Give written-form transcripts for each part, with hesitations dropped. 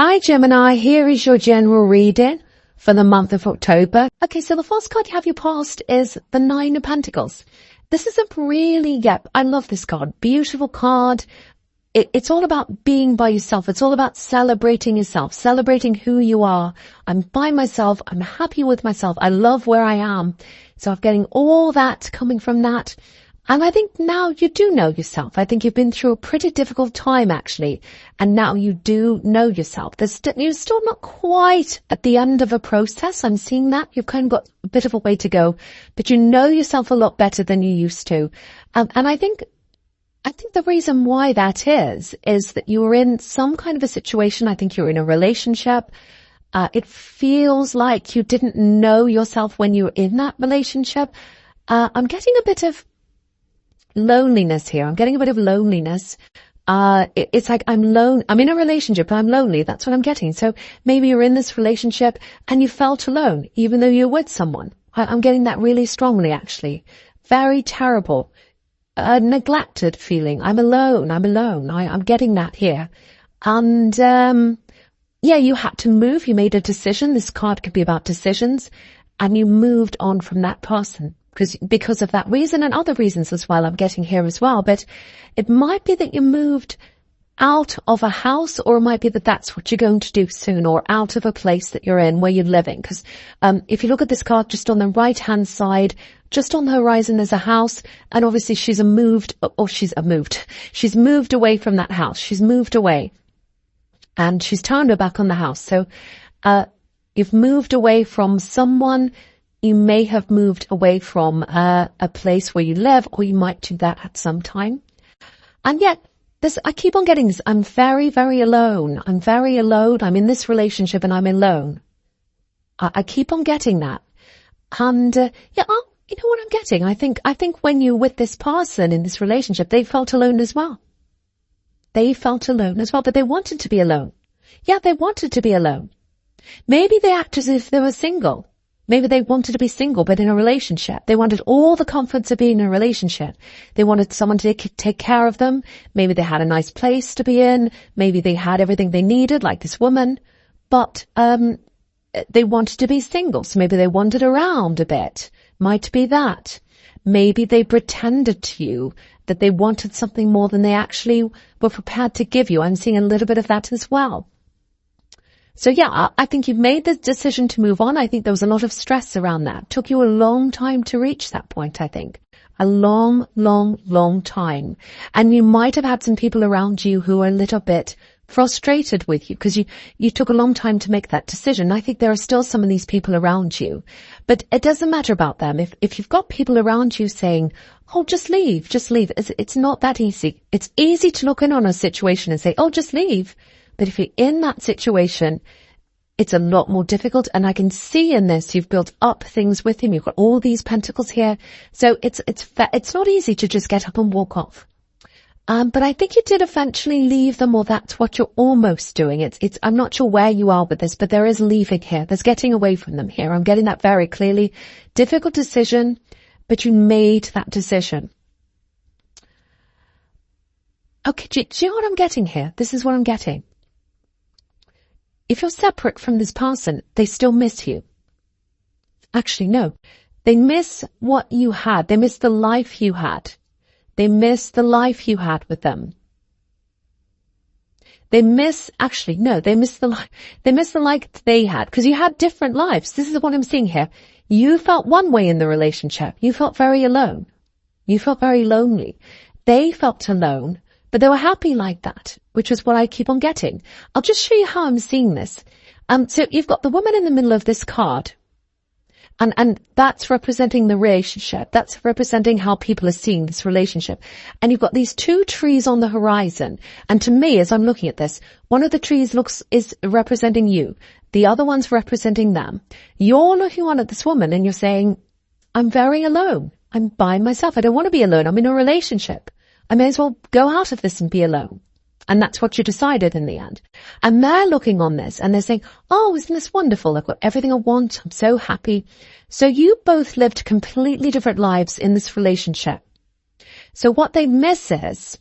Hi Gemini, here is your general reading for the month of October. Okay, so the first card you have your past is the Nine of Pentacles. This is I love this card. Beautiful card. It's all about being by yourself. It's all about celebrating yourself, celebrating who you are. I'm by myself. I'm happy with myself. I love where I am. So I'm getting all that coming from that. And I think now you do know yourself. I think you've been through a pretty difficult time, actually. And now you do know yourself. You're still not quite at the end of a process. I'm seeing that. You've kind of got a bit of a way to go. But you know yourself a lot better than you used to. And I think the reason why that is that you were in some kind of a situation. I think you were in a relationship. It feels like you didn't know yourself when you were in that relationship. I'm getting a bit of loneliness here. I'm getting a bit of loneliness. It's like I'm in a relationship, but I'm lonely. That's what I'm getting. So maybe you're in this relationship and you felt alone, even though you're with someone. I'm getting that really strongly, actually. Very terrible. Neglected feeling. I'm alone. I'm getting that here. And, you had to move. You made a decision. This card could be about decisions, and you moved on from that person. Because of that reason and other reasons as well, I'm getting here as well. But it might be that you moved out of a house, or it might be that that's what you're going to do soon, or out of a place that you're in where you're living. Because if you look at this card just on the right-hand side, just on the horizon, there's a house, and obviously she's moved away from that house. She's moved away, and she's turned her back on the house. So you've moved away from someone. You may have moved away from a place where you live, or you might do that at some time. And yet, I keep on getting this. I'm very, very alone. I'm very alone. I'm in this relationship and I'm alone. I keep on getting that. And, you know what I'm getting? I think when you're with this person in this relationship, they felt alone as well. They felt alone as well, but they wanted to be alone. Yeah, they wanted to be alone. Maybe they act as if they were single. Maybe they wanted to be single, but in a relationship. They wanted all the comforts of being in a relationship. They wanted someone to take care of them. Maybe they had a nice place to be in. Maybe they had everything they needed, like this woman. But they wanted to be single, so maybe they wandered around a bit. Might be that. Maybe they pretended to you that they wanted something more than they actually were prepared to give you. I'm seeing a little bit of that as well. So yeah, I think you've made the decision to move on. I think there was a lot of stress around that. It took you a long time to reach that point, I think. A long, long, long time. And you might have had some people around you who are a little bit frustrated with you because you took a long time to make that decision. I think there are still some of these people around you, but it doesn't matter about them. If you've got people around you saying, oh, just leave. It's not that easy. It's easy to look in on a situation and say, oh, just leave. But if you're in that situation, it's a lot more difficult. And I can see in this, you've built up things with him. You've got all these pentacles here. So it's not easy to just get up and walk off. But I think you did eventually leave them, or that's what you're almost doing. I'm not sure where you are with this, but there is leaving here. There's getting away from them here. I'm getting that very clearly. Difficult decision, but you made that decision. Okay, do you know what I'm getting here? This is what I'm getting. If you're separate from this person, they still miss you. Actually, no. They miss what you had. They miss the life you had. They miss the life you had with them. They miss the life they had, because you had different lives. This is what I'm seeing here. You felt one way in the relationship. You felt very alone. You felt very lonely. They felt alone, but they were happy like that, which is what I keep on getting. I'll just show you how I'm seeing this. So you've got the woman in the middle of this card. And that's representing the relationship. That's representing how people are seeing this relationship. And you've got these two trees on the horizon. And to me, as I'm looking at this, one of the trees is representing you. The other one's representing them. You're looking on at this woman and you're saying, I'm very alone. I'm by myself. I don't want to be alone. I'm in a relationship. I may as well go out of this and be alone. And that's what you decided in the end. And they're looking on this and they're saying, oh, isn't this wonderful? I've got everything I want. I'm so happy. So you both lived completely different lives in this relationship. So what they miss is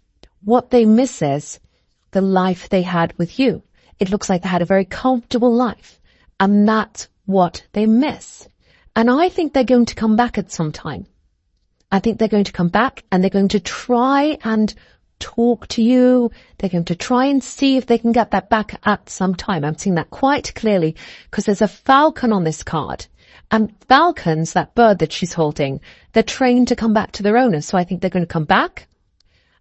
the life they had with you. It looks like they had a very comfortable life, and that's what they miss. And I think they're going to come back at some time. I think they're going to come back and they're going to try and talk to you. They're going to try and see if they can get that back at some time. I'm seeing that quite clearly because there's a falcon on this card. And falcons, that bird that she's holding, they're trained to come back to their owners. So I think they're going to come back.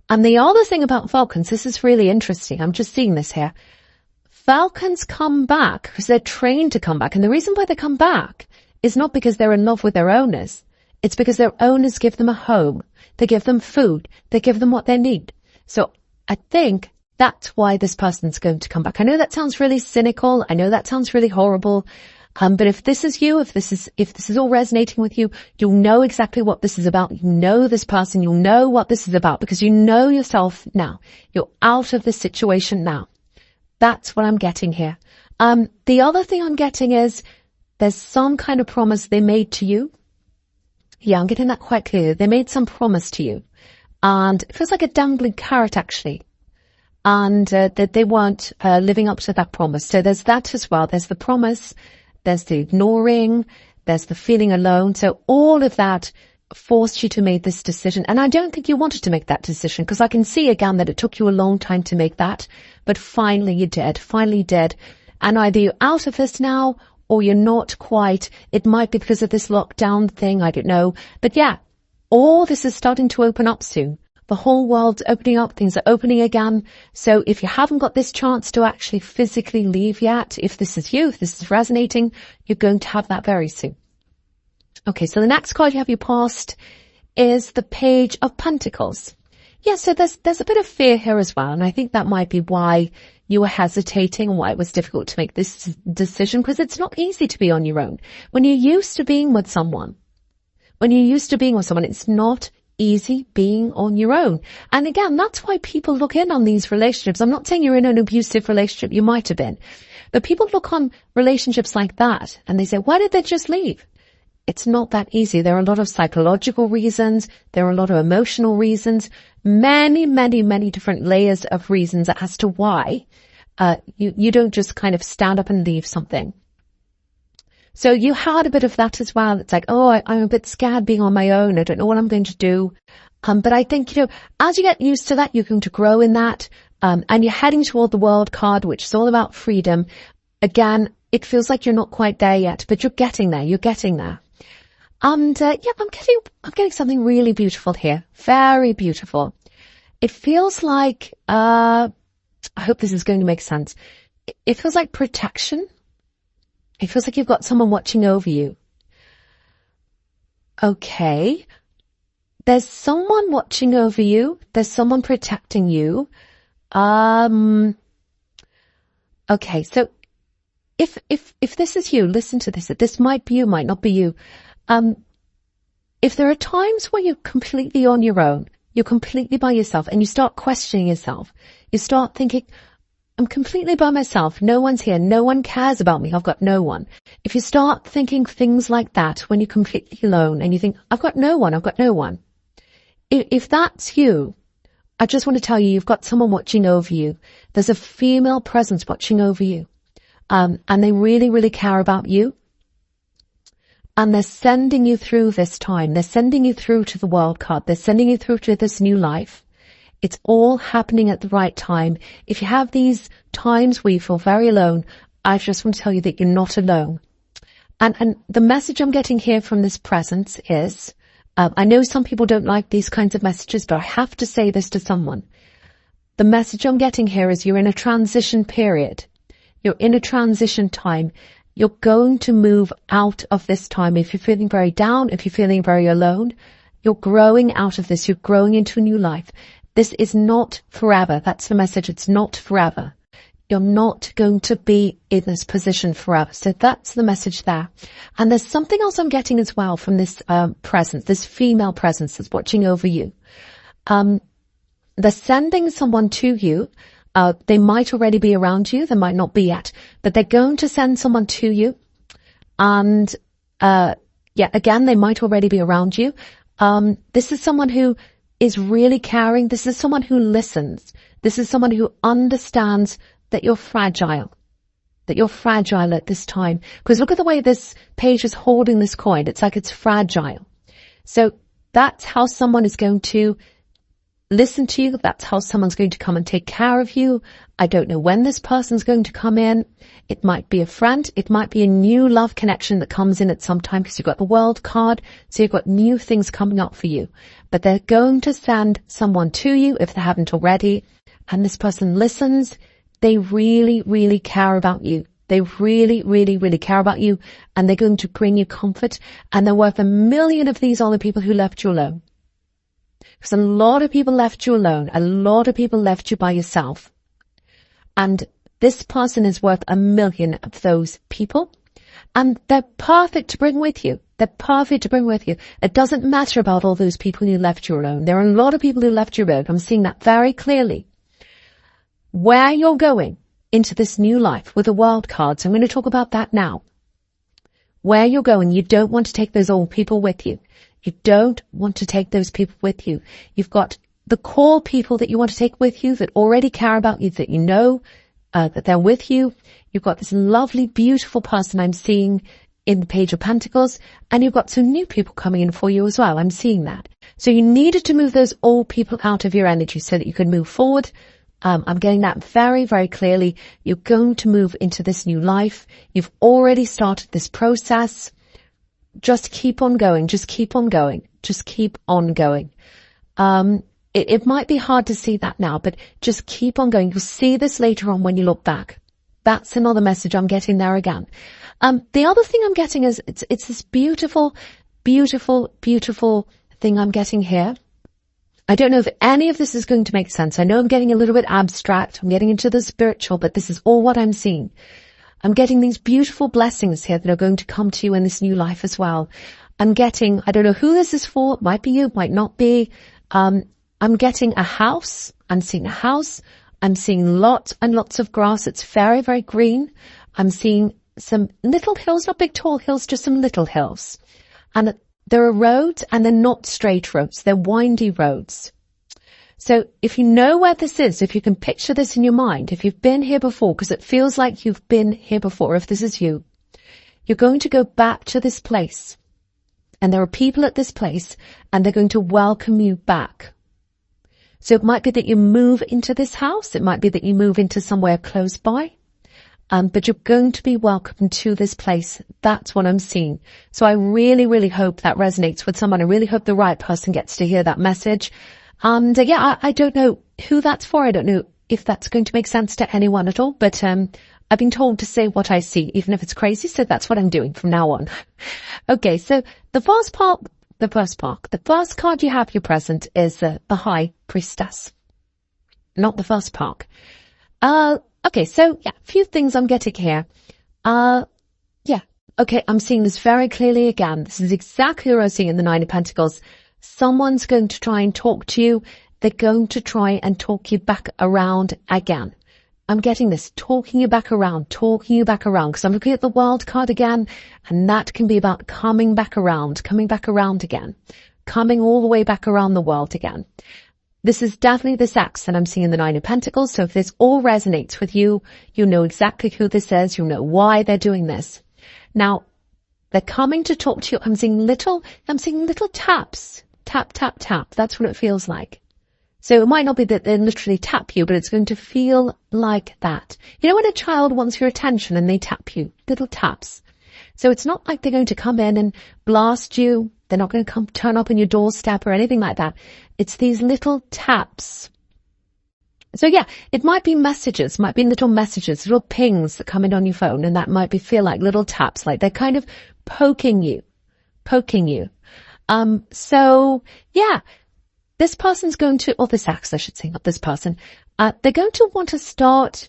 And the other thing about falcons, this is really interesting. I'm just seeing this here. Falcons come back because they're trained to come back. And the reason why they come back is not because they're in love with their owners. It's because their owners give them a home. They give them food. They give them what they need. So I think that's why this person's going to come back. I know that sounds really cynical. I know that sounds really horrible. But if this is you, if this is all resonating with you, you'll know exactly what this is about. You know this person. You'll know what this is about because you know yourself now. You're out of this situation now. That's what I'm getting here. The other thing I'm getting is there's some kind of promise they made to you. Yeah, I'm getting that quite clearly. They made some promise to you. And it feels like a dangling carrot, actually. And that they weren't living up to that promise. So there's that as well. There's the promise. There's the ignoring. There's the feeling alone. So all of that forced you to make this decision. And I don't think you wanted to make that decision because I can see again that it took you a long time to make that. But finally you did. Finally you did. And either you're out of this now or you're not quite. It might be because of this lockdown thing. I don't know. But yeah, all this is starting to open up soon. The whole world's opening up. Things are opening again. So if you haven't got this chance to actually physically leave yet, if this is you, if this is resonating, you're going to have that very soon. Okay, so the next card you have your past is the Page of Pentacles. Yeah, so there's a bit of fear here as well. And I think that might be why you were hesitating and why it was difficult to make this decision, because it's not easy to be on your own. When you're used to being with someone, it's not easy being on your own. And again, that's why people look in on these relationships. I'm not saying you're in an abusive relationship. You might have been. But people look on relationships like that and they say, why did they just leave? It's not that easy. There are a lot of psychological reasons. There are a lot of emotional reasons. Many, many, many different layers of reasons as to why you don't just kind of stand up and leave something. So you had a bit of that as well. It's like, oh, I'm a bit scared being on my own. I don't know what I'm going to do. But I think, as you get used to that, you're going to grow in that. And you're heading toward the World card, which is all about freedom. Again, it feels like you're not quite there yet, but you're getting there. You're getting there. And I'm getting something really beautiful here. Very beautiful. It feels like, I hope this is going to make sense. It feels like protection. It feels like you've got someone watching over you. Okay. There's someone watching over you. There's someone protecting you. Okay. So if this is you, listen to this. This might be you, might not be you. If there are times where you're completely on your own, you're completely by yourself and you start questioning yourself, you start thinking, I'm completely by myself. No one's here. No one cares about me. I've got no one. If you start thinking things like that when you're completely alone and you think, I've got no one. If that's you, I just want to tell you, you've got someone watching over you. There's a female presence watching over you. And they really, really care about you. And they're sending you through this time. They're sending you through to the World card. They're sending you through to this new life. It's all happening at the right time. If you have these times where you feel very alone, I just want to tell you that you're not alone. And the message I'm getting here from this presence is, I know some people don't like these kinds of messages, but I have to say this to someone. The message I'm getting here is you're in a transition period. You're in a transition time. You're going to move out of this time. If you're feeling very down, if you're feeling very alone, you're growing out of this. You're growing into a new life. This is not forever. That's the message. It's not forever. You're not going to be in this position forever. So that's the message there. And there's something else I'm getting as well from this presence, this female presence that's watching over you. They're sending someone to you. They might already be around you. They might not be yet, but they're going to send someone to you. And, again, they might already be around you. This is someone who is really caring. This is someone who listens. This is someone who understands that you're fragile. That you're fragile at this time. Because look at the way this page is holding this coin. It's like it's fragile. So that's how someone is going to listen to you. That's how someone's going to come and take care of you. I don't know when this person's going to come in. It might be a friend. It might be a new love connection that comes in at some time because you've got the World card. So you've got new things coming up for you. But they're going to send someone to you if they haven't already. And this person listens. They really, really care about you. They really, really, really care about you. And they're going to bring you comfort. And they're worth 1 million of these other people who left you alone. Because a lot of people left you alone. A lot of people left you by yourself. And this person is worth 1 million of those people. And they're perfect to bring with you. They're perfect to bring with you. It doesn't matter about all those people who left you alone. There are a lot of people who left you alone. I'm seeing that very clearly. Where you're going into this new life with the World cards, I'm going to talk about that now. Where you're going, you don't want to take those old people with you. You don't want to take those people with you. You've got the core people that you want to take with you that already care about you, that you know that they're with you. You've got this lovely, beautiful person I'm seeing in the Page of Pentacles, and you've got some new people coming in for you as well. I'm seeing that. So you needed to move those old people out of your energy so that you could move forward. I'm getting that very, very clearly. You're going to move into this new life. You've already started this process. Just keep on going. Just keep on going. Just keep on going. It might be hard to see that now, but just keep on going. You'll see this later on when you look back. That's another message I'm getting there again. The other thing I'm getting is it's this beautiful, beautiful, beautiful thing I'm getting here. I don't know if any of this is going to make sense. I know I'm getting a little bit abstract. I'm getting into the spiritual, but this is all what I'm seeing. I'm getting these beautiful blessings here that are going to come to you in this new life as well. I'm getting, I don't know who this is for. It might be you, might not be. I'm getting a house. I'm seeing a house. I'm seeing lots and lots of grass. It's very, very green. I'm seeing some little hills, not big tall hills, just some little hills. And there are roads, and they're not straight roads. They're windy roads. So if you know where this is, if you can picture this in your mind, if you've been here before, because it feels like you've been here before, if this is you, you're going to go back to this place. And there are people at this place, and they're going to welcome you back. So it might be that you move into this house. It might be that you move into somewhere close by. But you're going to be welcomed to this place. That's what I'm seeing. So I really, really hope that resonates with someone. I really hope the right person gets to hear that message. And I don't know who that's for. I don't know if that's going to make sense to anyone at all. But I've been told to say what I see, even if it's crazy. So that's what I'm doing from now on. Okay, so the first card you have your present is the High Priestess. Not the first part. Okay, so yeah, a few things I'm getting here. Okay, I'm seeing this very clearly again. This is exactly what I was seeing in the Nine of Pentacles. Someone's going to try and talk to you. They're going to try and talk you back around again. I'm getting this, talking you back around, because I'm looking at the World card again, and that can be about coming back around again, coming all the way back around the world again. This is definitely this X that I'm seeing in the Nine of Pentacles. So if this all resonates with you, you know exactly who this is. You know why they're doing this. Now, they're coming to talk to you. I'm seeing little taps. Tap, tap, tap. That's what it feels like. So it might not be that they literally tap you, but it's going to feel like that. You know when a child wants your attention and they tap you? Little taps. So it's not like they're going to come in and blast you. They're not going to come turn up on your doorstep or anything like that. It's these little taps. So yeah, it might be messages, might be little messages, little pings that come in on your phone, and that might feel like little taps, like they're kind of poking you. So yeah, this person's going to, or this ex, I should say, not this person, they're going to want to start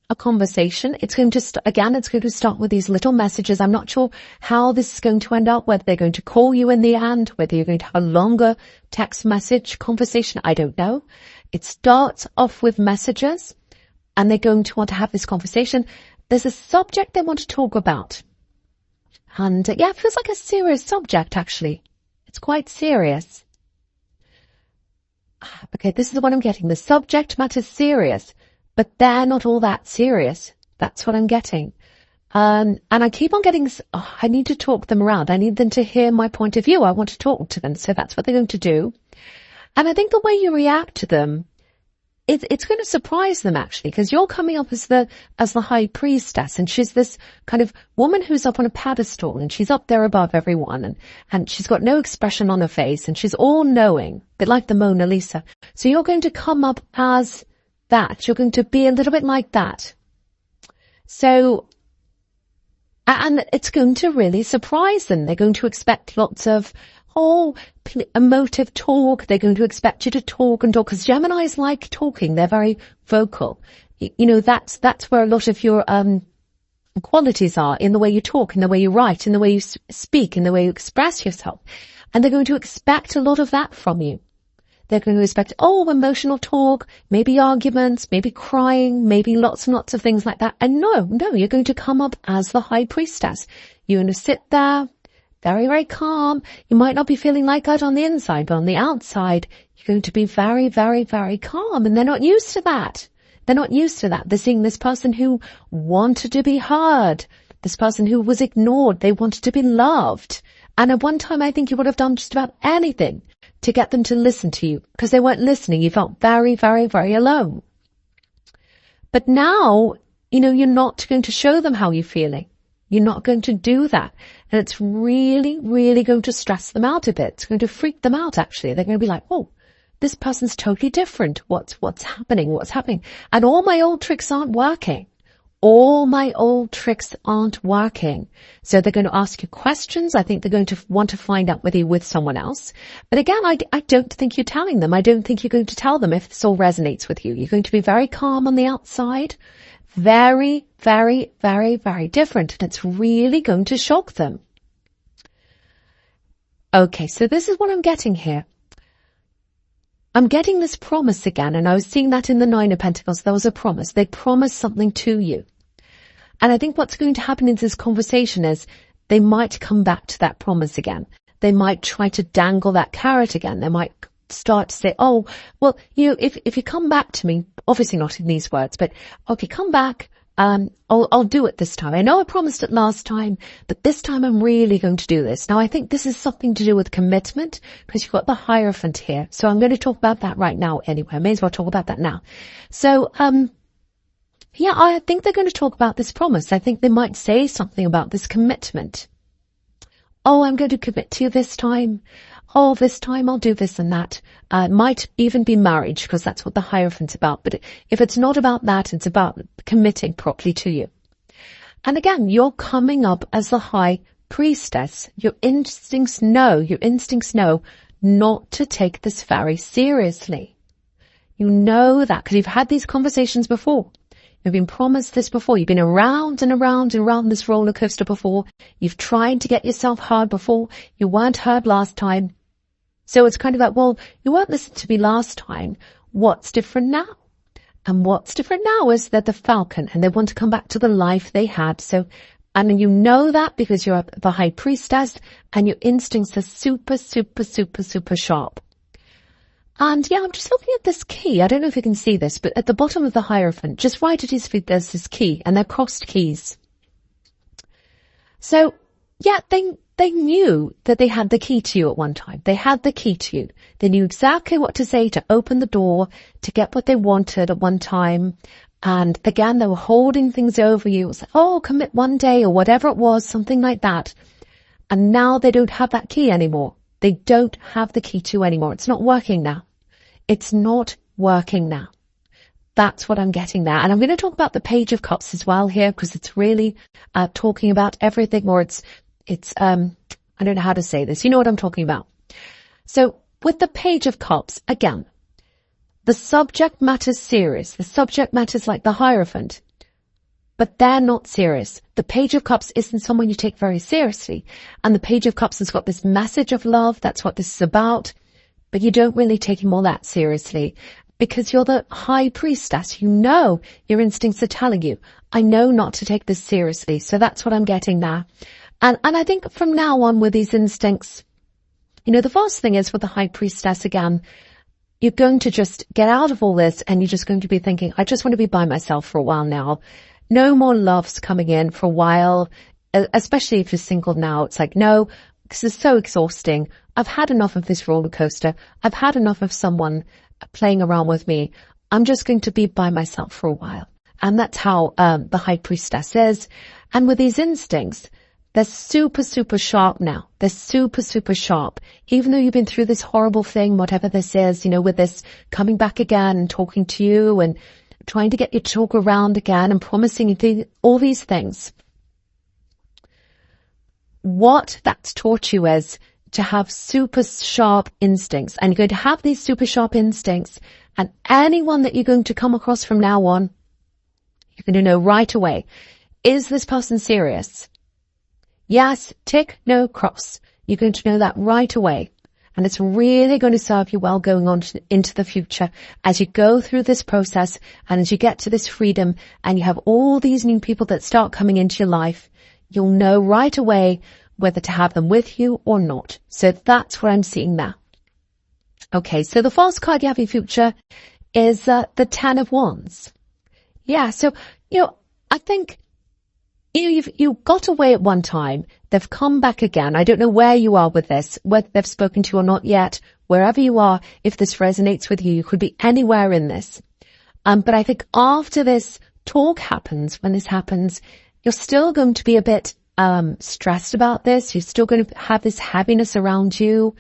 a conversation. It's going to start with these little messages. I'm not sure how this is going to end up, whether they're going to call you in the end, whether you're going to have a longer text message conversation. I don't know. It starts off with messages, and they're going to want to have this conversation. There's a subject they want to talk about. And it feels like a serious subject, actually. It's quite serious. Okay, this is the one I'm getting. The subject matter is serious, but they're not all that serious. That's what I'm getting. And I keep on getting, I need to talk them around. I need them to hear my point of view. I want to talk to them. So that's what they're going to do. And I think the way you react to them, it's going to surprise them actually, because you're coming up as the high priestess, and she's this kind of woman who's up on a pedestal, and she's up there above everyone, and she's got no expression on her face, and she's all knowing, a bit like the Mona Lisa. So you're going to come up as that. You're going to be a little bit like that. So, and it's going to really surprise them. They're going to expect lots of emotive talk. They're going to expect you to talk and talk, because Geminis like talking. They're very vocal. You know, that's where a lot of your qualities are, in the way you talk, in the way you write, in the way you speak, in the way you express yourself. And they're going to expect a lot of that from you. They're going to expect, emotional talk, maybe arguments, maybe crying, maybe lots and lots of things like that. And no, you're going to come up as the high priestess. You're going to sit there, very, very calm. You might not be feeling like that on the inside, but on the outside, you're going to be very, very, very calm. And they're not used to that. They're not used to that. They're seeing this person who wanted to be heard, this person who was ignored. They wanted to be loved. And at one time, I think you would have done just about anything to get them to listen to you, because they weren't listening. You felt very, very, very alone. But now, you're not going to show them how you're feeling. You're not going to do that. And it's really, really going to stress them out a bit. It's going to freak them out, actually. They're going to be like, this person's totally different. What's happening? And all my old tricks aren't working. So they're going to ask you questions. I think they're going to want to find out whether you're with someone else. But again, I don't think you're telling them. I don't think you're going to tell them if this all resonates with you. You're going to be very calm on the outside. Very, very, very, very different. And it's really going to shock them. Okay, so this is what I'm getting here. I'm getting this promise again, and I was seeing that in the Nine of Pentacles. There was a promise. They promised something to you. And I think what's going to happen in this conversation is they might come back to that promise again. They might try to dangle that carrot again. They might start to say, if you come back to me, obviously not in these words, but okay, come back. I'll do it this time. I know I promised it last time, but this time I'm really going to do this. Now, I think this is something to do with commitment, because you've got the Hierophant here. So I'm going to talk about that right now anyway. I may as well talk about that now. So, I think they're going to talk about this promise. I think they might say something about this commitment. I'm going to commit to you this time. This time I'll do this and that. Might even be marriage, because that's what the Hierophant's about. But if it's not about that, it's about committing properly to you. And again, you're coming up as the high priestess. Your instincts know not to take this very seriously. You know that because you've had these conversations before. You've been promised this before. You've been around and around and around this roller coaster before. You've tried to get yourself heard before. You weren't heard last time. So it's kind of like, you weren't listening to me last time. What's different now? And what's different now is they're the Falcon, and they want to come back to the life they had. So, and you know that because you're the high priestess, and your instincts are super, super, super, super sharp. And I'm just looking at this key. I don't know if you can see this, but at the bottom of the Hierophant, just right at his feet, there's this key, and they're crossed keys. So, they knew that they had the key to you at one time. They had the key to you. They knew exactly what to say to open the door, to get what they wanted at one time. And again, they were holding things over you. It was like, commit one day, or whatever it was, something like that. And now they don't have that key anymore. They don't have the key to you anymore. It's not working now. It's not working now. That's what I'm getting there. And I'm going to talk about the Page of Cups as well here, because it's really talking about everything, or it's I don't know how to say this. You know what I'm talking about. So with the Page of Cups, again, the subject matter's serious. The subject matter's like the Hierophant, but they're not serious. The Page of Cups isn't someone you take very seriously. And the Page of Cups has got this message of love. That's what this is about. But you don't really take him all that seriously, because you're the high priestess. You know your instincts are telling you, I know not to take this seriously. So that's what I'm getting now. And I think from now on with these instincts, the first thing is with the high priestess again, you're going to just get out of all this and you're just going to be thinking, I just want to be by myself for a while now. No more loves coming in for a while, especially if you're single now. It's like, no, this is so exhausting. I've had enough of this roller coaster. I've had enough of someone playing around with me. I'm just going to be by myself for a while. And that's how the High Priestess is. And with these instincts, they're super, super sharp now. They're super, super sharp. Even though you've been through this horrible thing, whatever this is, with this coming back again and talking to you and trying to get you to talk around again and promising you all these things. What that's taught you is to have super sharp instincts. And you're going to have these super sharp instincts. And anyone that you're going to come across from now on, you're going to know right away, is this person serious? Yes, tick, no, cross. You're going to know that right away. And it's really going to serve you well going on into the future as you go through this process and as you get to this freedom and you have all these new people that start coming into your life. You'll know right away whether to have them with you or not. So that's what I'm seeing now. Okay, so the false card you have in your future is the Ten of Wands. Yeah, so, I think, you got away at one time. They've come back again. I don't know where you are with this, whether they've spoken to you or not yet. Wherever you are, if this resonates with you, you could be anywhere in this. But I think after this talk happens, when this happens, you're still going to be a bit stressed about this. You're still going to have this heaviness around you.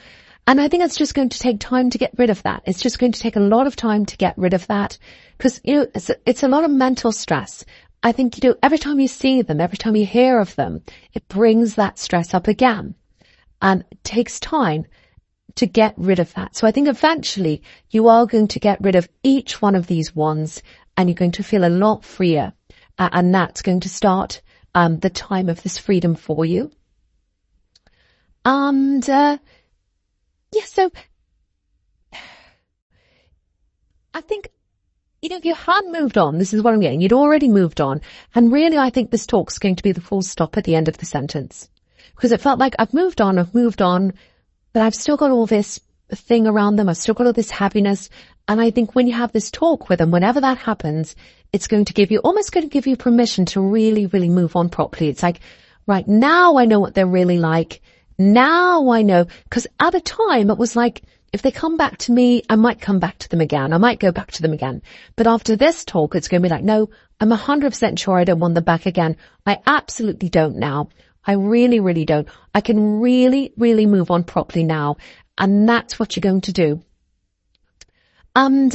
And I think it's just going to take time to get rid of that. It's just going to take a lot of time to get rid of that because, it's a lot of mental stress. I think, every time you see them, every time you hear of them, it brings that stress up again. And it takes time to get rid of that. So I think eventually you are going to get rid of each one of these wands and you're going to feel a lot freer. And that's going to start the time of this freedom for you. And so I think, if you had moved on, this is what I'm getting, you'd already moved on. And really, I think this talk's going to be the full stop at the end of the sentence. Because it felt like I've moved on, but I've still got all this thing around them. I've still got all this happiness. And I think when you have this talk with them, whenever that happens, it's going to give you permission to really, really move on properly. It's like, right now I know what they're really like. Now I know. Because at a time it was like, if they come back to me, I might come back to them again. I might go back to them again. But after this talk, it's going to be like, no, I'm 100% sure I don't want them back again. I absolutely don't now. I really, really don't. I can really, really move on properly now. And that's what you're going to do. And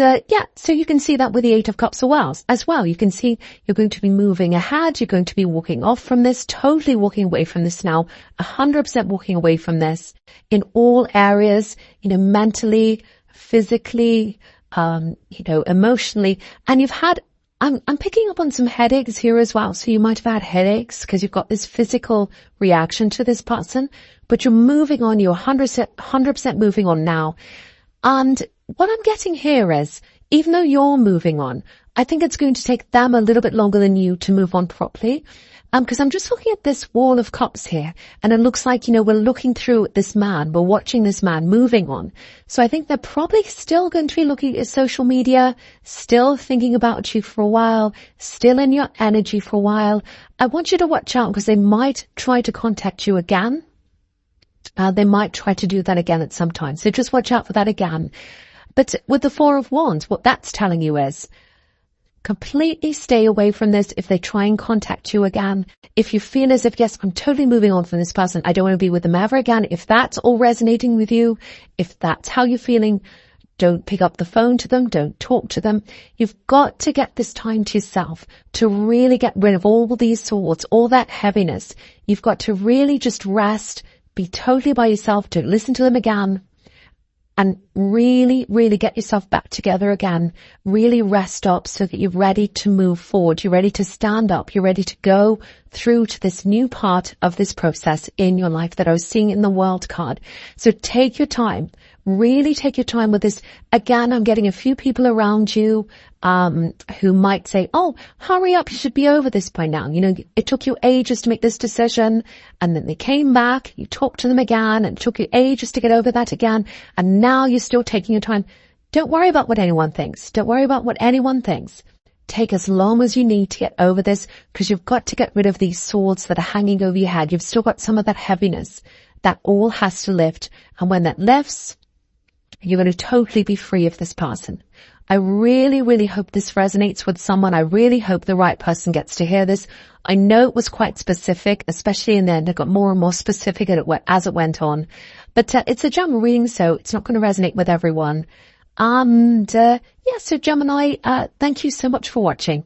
so you can see that with the Eight of Cups as well. You can see you're going to be moving ahead. You're going to be walking off from this, totally walking away from this now, 100% walking away from this in all areas, mentally, physically, emotionally. And you've had, I'm picking up on some headaches here as well. So you might have had headaches because you've got this physical reaction to this person, but you're moving on. You're 100% moving on now. And what I'm getting here is, even though you're moving on, I think it's going to take them a little bit longer than you to move on properly. Because I'm just looking at this wall of cups here, and it looks like, we're looking through this man, we're watching this man moving on. So I think they're probably still going to be looking at social media, still thinking about you for a while, still in your energy for a while. I want you to watch out because they might try to contact you again. They might try to do that again at some time. So just watch out for that again. But with the Four of Wands, what that's telling you is completely stay away from this if they try and contact you again. If you feel as if, yes, I'm totally moving on from this person, I don't want to be with them ever again. If that's all resonating with you, if that's how you're feeling, don't pick up the phone to them. Don't talk to them. You've got to get this time to yourself to really get rid of all these thoughts, all that heaviness. You've got to really just rest, be totally by yourself, don't listen to them again. And really, really get yourself back together again. Really rest up so that you're ready to move forward. You're ready to stand up. You're ready to go through to this new part of this process in your life that I was seeing in the World card. So take your time. Really take your time with this. Again, I'm getting a few people around you who might say, oh, hurry up, you should be over this by now. It took you ages to make this decision, and then they came back, you talked to them again, and it took you ages to get over that again, and now you're still taking your time. Don't worry about what anyone thinks. Don't worry about what anyone thinks. Take as long as you need to get over this, because you've got to get rid of these swords that are hanging over your head. You've still got some of that heaviness. That all has to lift. And when that lifts, you're going to totally be free of this person. I really, really hope this resonates with someone. I really hope the right person gets to hear this. I know it was quite specific, especially in the end. I got more and more specific as it went on. But it's a general reading, so it's not going to resonate with everyone. So Gemini, thank you so much for watching.